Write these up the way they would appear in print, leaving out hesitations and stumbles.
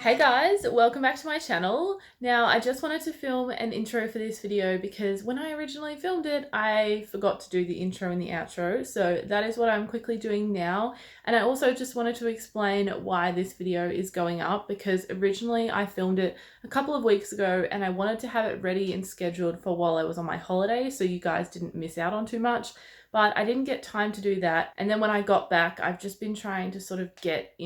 Hey guys, welcome back to my channel. Now, I just wanted to film an intro for this video because when I originally filmed it, I forgot to do the intro and the outro. So that is what I'm quickly doing now. And I also just wanted to explain why this video is going up because originally I filmed it a couple of weeks ago and I wanted to have it ready and scheduled for while I was on my holiday so you guys didn't miss out on too much. But I didn't get time to do that. And then when I got back, I've just been trying to sort of get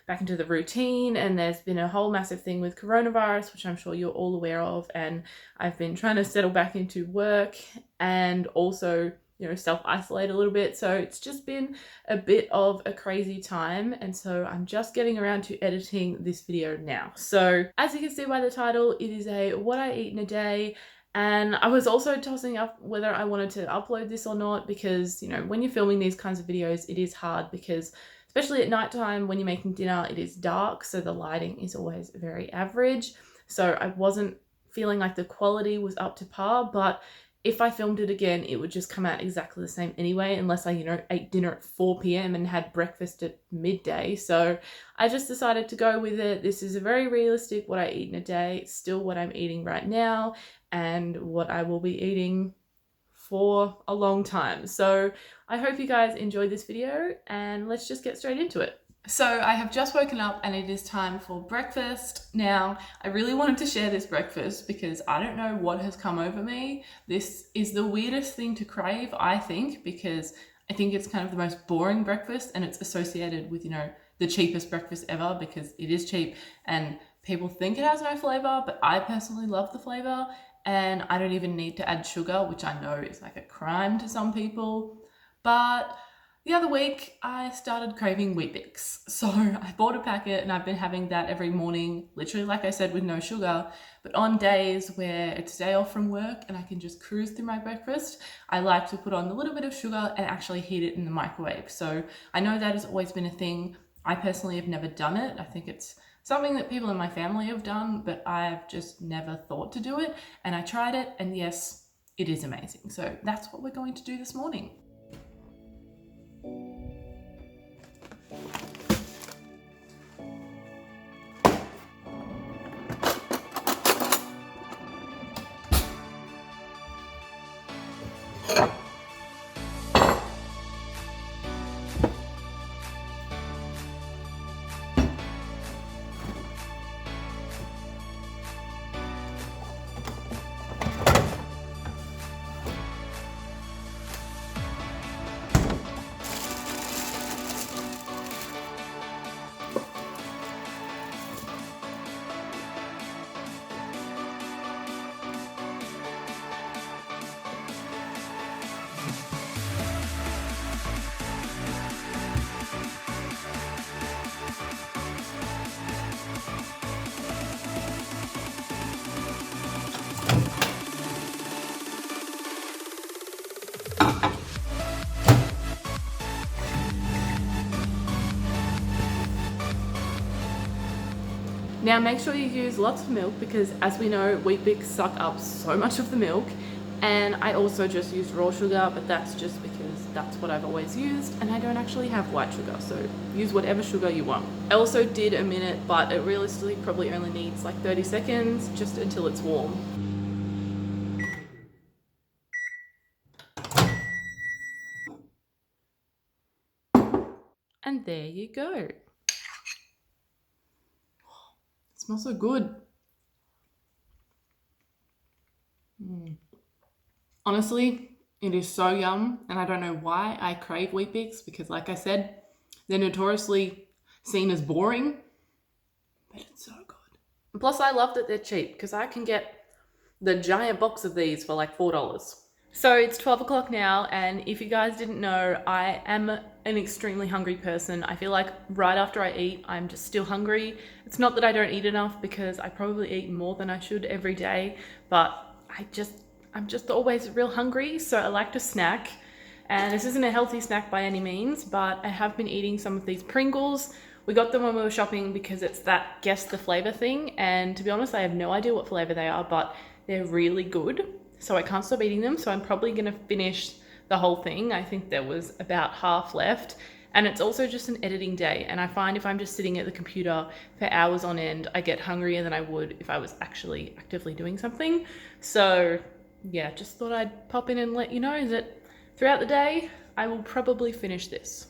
back into the routine, and there's been a whole massive thing with coronavirus, which I'm sure you're all aware of, and I've been trying to settle back into work and also self-isolate a little bit. So it's just been a bit of a crazy time, and so I'm just getting around to editing this video now. So as you can see by the title, it is a what I eat in a day. And I was also tossing up whether I wanted to upload this or not because, when you're filming these kinds of videos, it is hard because especially at nighttime when you're making dinner, it is dark. So the lighting is always very average. So I wasn't feeling like the quality was up to par, but if I filmed it again, it would just come out exactly the same anyway, unless I, ate dinner at 4 p.m. and had breakfast at midday. So I just decided to go with it. This is a very realistic what I eat in a day. It's still what I'm eating right now and what I will be eating for a long time. So I hope you guys enjoyed this video and let's just get straight into it. So I have just woken up and it is time for breakfast. Now, I really wanted to share this breakfast because I don't know what has come over me. This is the weirdest thing to crave, I think, because I think it's kind of the most boring breakfast and it's associated with, the cheapest breakfast ever because it is cheap and people think it has no flavor, but I personally love the flavor and I don't even need to add sugar, which I know is like a crime to some people. But the other week, I started craving Weet-Bix. So I bought a packet and I've been having that every morning, literally like I said, with no sugar. But on days where it's a day off from work and I can just cruise through my breakfast, I like to put on a little bit of sugar and actually heat it in the microwave. So I know that has always been a thing. I personally have never done it. I think it's something that people in my family have done, but I've just never thought to do it. And I tried it and yes, it is amazing. So that's what we're going to do this morning. Now make sure you use lots of milk because as we know, Weet-Bix suck up so much of the milk. And I also just used raw sugar, but that's just because that's what I've always used and I don't actually have white sugar, so use whatever sugar you want. I also did a minute, but it realistically probably only needs like 30 seconds just until it's warm. And there you go. It smells so good. Honestly, it is so yum, and I don't know why I crave Weet-Bix because, like I said, they're notoriously seen as boring, but it's so good. Plus, I love that they're cheap because I can get the giant box of these for like $4. So it's 12 o'clock now, and if you guys didn't know, I am an extremely hungry person. I feel like right after I eat, I'm just still hungry. It's not that I don't eat enough because I probably eat more than I should every day, but I'm just always real hungry, so I like to snack. And this isn't a healthy snack by any means, but I have been eating some of these Pringles. We got them when we were shopping because it's that guess the flavor thing, and to be honest, I have no idea what flavor they are, but they're really good. So I can't stop eating them. So I'm probably gonna finish the whole thing. I think there was about half left. And it's also just an editing day. And I find if I'm just sitting at the computer for hours on end, I get hungrier than I would if I was actually actively doing something. So yeah, just thought I'd pop in and let you know that throughout the day, I will probably finish this.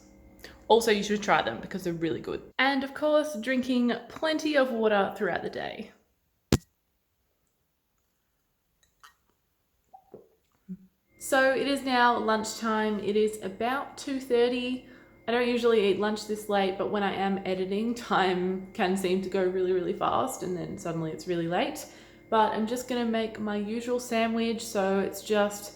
Also, you should try them because they're really good. And of course, drinking plenty of water throughout the day. So it is now lunchtime. It is about 2:30. I don't usually eat lunch this late, but when I am editing, time can seem to go really, really fast and then suddenly it's really late. But I'm just gonna make my usual sandwich. So it's just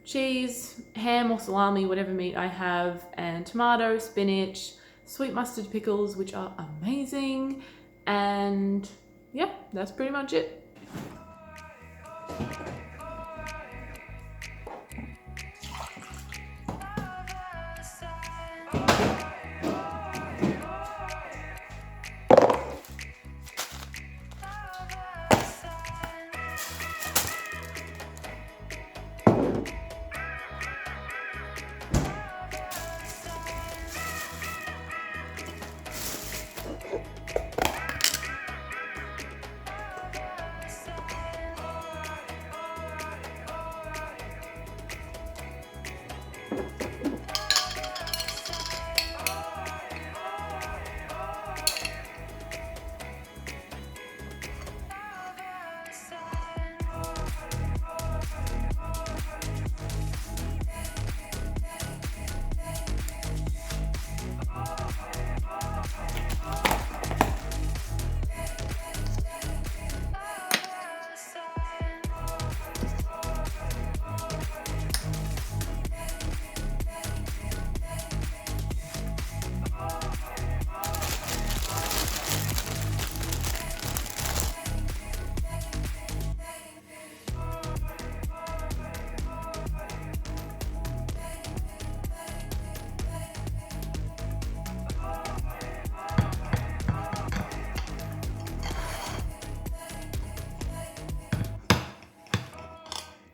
cheese, ham or salami, whatever meat I have, and tomato, spinach, sweet mustard pickles, which are amazing. And yeah, that's pretty much it.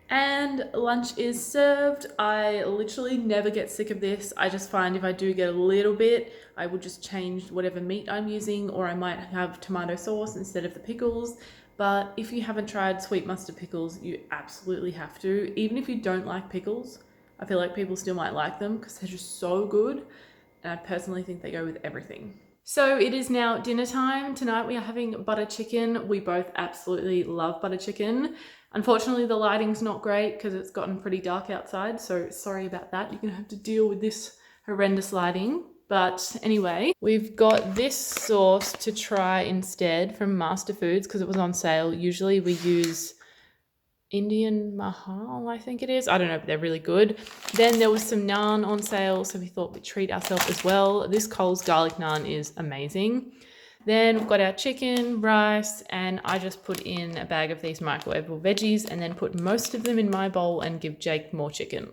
And lunch is served. I literally never get sick of this. I just find if I do get a little bit, I will just change whatever meat I'm using, or I might have tomato sauce instead of the pickles. But if you haven't tried sweet mustard pickles, you absolutely have to. Even if you don't like pickles, I feel like people still might like them because they're just so good. And I personally think they go with everything. So it is now dinner time. Tonight we are having butter chicken. We both absolutely love butter chicken. Unfortunately, the lighting's not great because it's gotten pretty dark outside, so sorry about that. You're gonna have to deal with this horrendous lighting. But anyway, we've got this sauce to try instead from Master Foods because it was on sale. Usually we use Indian Mahal, I think it is. I don't know, but they're really good. Then there was some naan on sale, so we thought we'd treat ourselves as well. This Coles garlic naan is amazing. Then we've got our chicken, rice, and I just put in a bag of these microwavable veggies and then put most of them in my bowl and give Jake more chicken.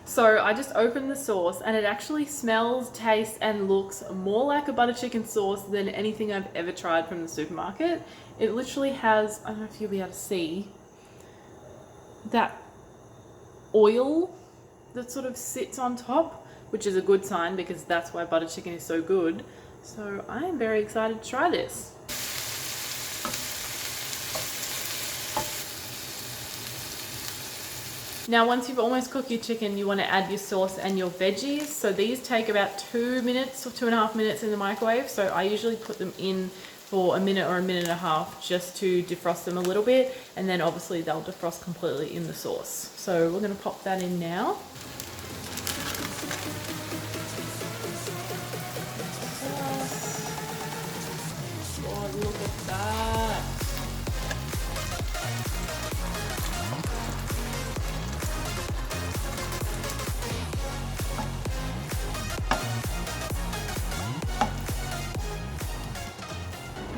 So I just opened the sauce and it actually smells, tastes and looks more like a butter chicken sauce than anything I've ever tried from the supermarket. It literally has, I don't know if you'll be able to see, that oil that sort of sits on top, which is a good sign because that's why butter chicken is so good. So I am very excited to try this. Now, once you've almost cooked your chicken, you want to add your sauce and your veggies. So these take about 2 minutes or 2.5 minutes in the microwave. So I usually put them in for a minute or a minute and a half just to defrost them a little bit. And then obviously they'll defrost completely in the sauce. So we're going to pop that in now. Oh, look at that.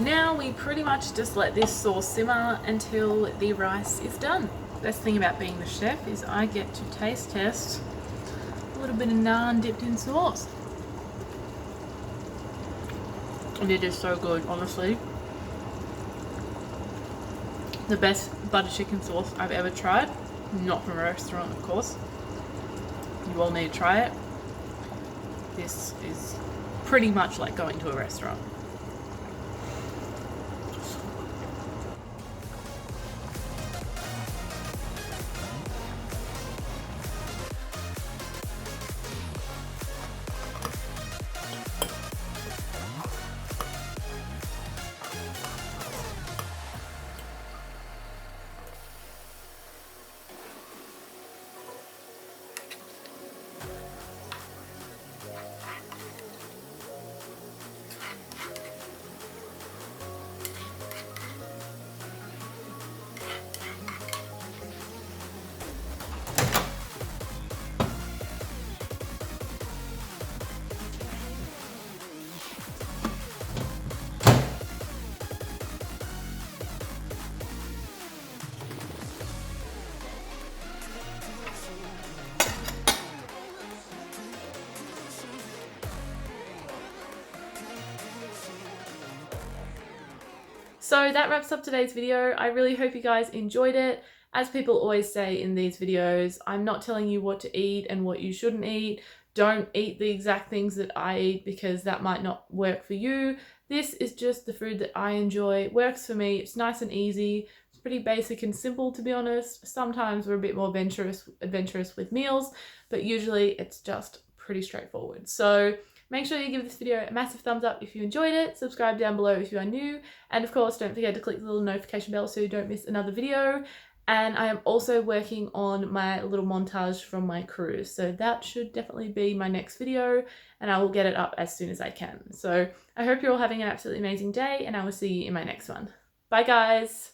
Now we pretty much just let this sauce simmer until the rice is done. Best thing about being the chef is I get to taste test a little bit of naan dipped in sauce. And it is so good, honestly. The best butter chicken sauce I've ever tried. Not from a restaurant, of course. You all need to try it. This is pretty much like going to a restaurant. So that wraps up today's video. I really hope you guys enjoyed it. As people always say in these videos, I'm not telling you what to eat and what you shouldn't eat. Don't eat the exact things that I eat because that might not work for you. This is just the food that I enjoy. It works for me. It's nice and easy. It's pretty basic and simple, to be honest. Sometimes we're a bit more adventurous with meals, but usually it's just pretty straightforward. So make sure you give this video a massive thumbs up if you enjoyed it, subscribe down below if you are new, and of course don't forget to click the little notification bell so you don't miss another video. And I am also working on my little montage from my cruise, so that should definitely be my next video, and I will get it up as soon as I can. So I hope you're all having an absolutely amazing day, and I will see you in my next one. Bye guys!